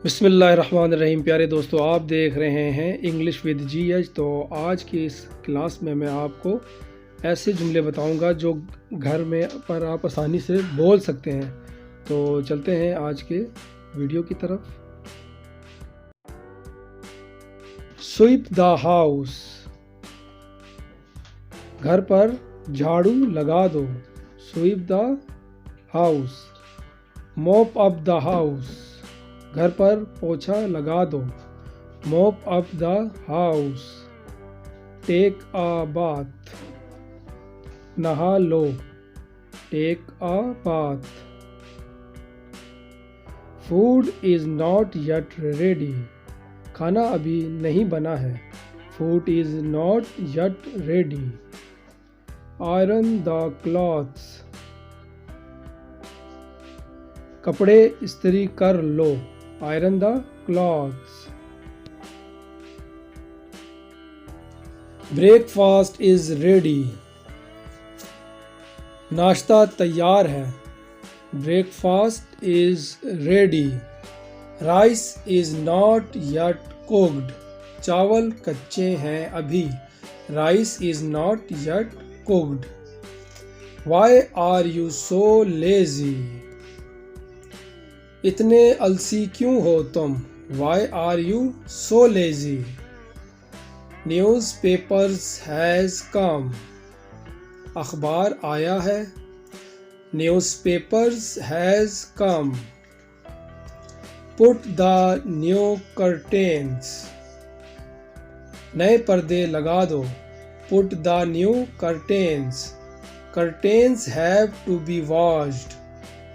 बिस्मिल्लाहिर्रहमानिर्रहीम। प्यारे दोस्तों, आप देख रहे हैं इंग्लिश विद जीएच। तो आज की इस क्लास में मैं आपको ऐसे जुमले बताऊंगा जो घर में पर आप आसानी से बोल सकते हैं। तो चलते हैं आज के वीडियो की तरफ। स्वीप द हाउस, घर पर झाड़ू लगा दो। Sweep the house. Mop up the house, घर पर पोछा लगा दो। Mop up the house. Take a bath, नहा लो। Take a bath. Food is not yet ready, खाना अभी नहीं बना है। Food is not yet ready. Iron the clothes, कपड़े इस्त्री कर लो। Iron the clothes. Breakfast is ready, नाश्ता तैयार है। Breakfast is ready. Rice is not yet cooked, चावल कच्चे हैं अभी। Rice is not yet cooked. Why are you so lazy, इतने आलसी क्यों हो तुम। Why are you so lazy. Newspapers has come, अखबार आया है। Newspapers has come. Put the new curtains, नए पर्दे लगा दो। Put the new curtains. Curtains have to be washed,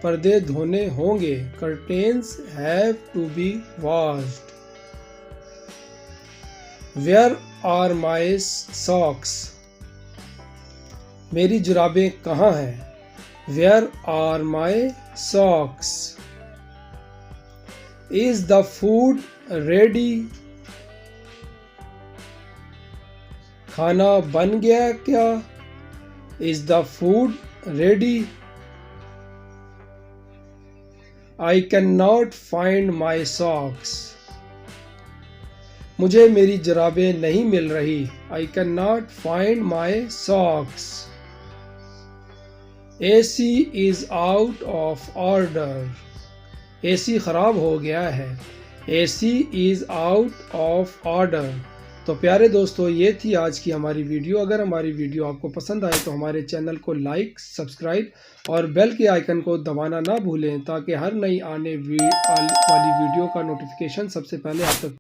पर्दे धोने होंगे। Curtains have to be washed. Where are my socks, मेरी जुराबें कहाँ हैं। Where are my socks. Is the food ready, खाना बन गया क्या। Is the food ready. I cannot find my socks, मुझे मेरी जुराबें नहीं मिल रही। I cannot find my socks. AC is out of order, AC ख़राब हो गया है। AC is out of order. तो प्यारे दोस्तों, ये थी आज की हमारी वीडियो। अगर हमारी वीडियो आपको पसंद आए तो हमारे चैनल को लाइक, सब्सक्राइब और बेल के आइकन को दबाना ना भूलें, ताकि हर नई आने वाली वीडियो का नोटिफिकेशन सबसे पहले आप तक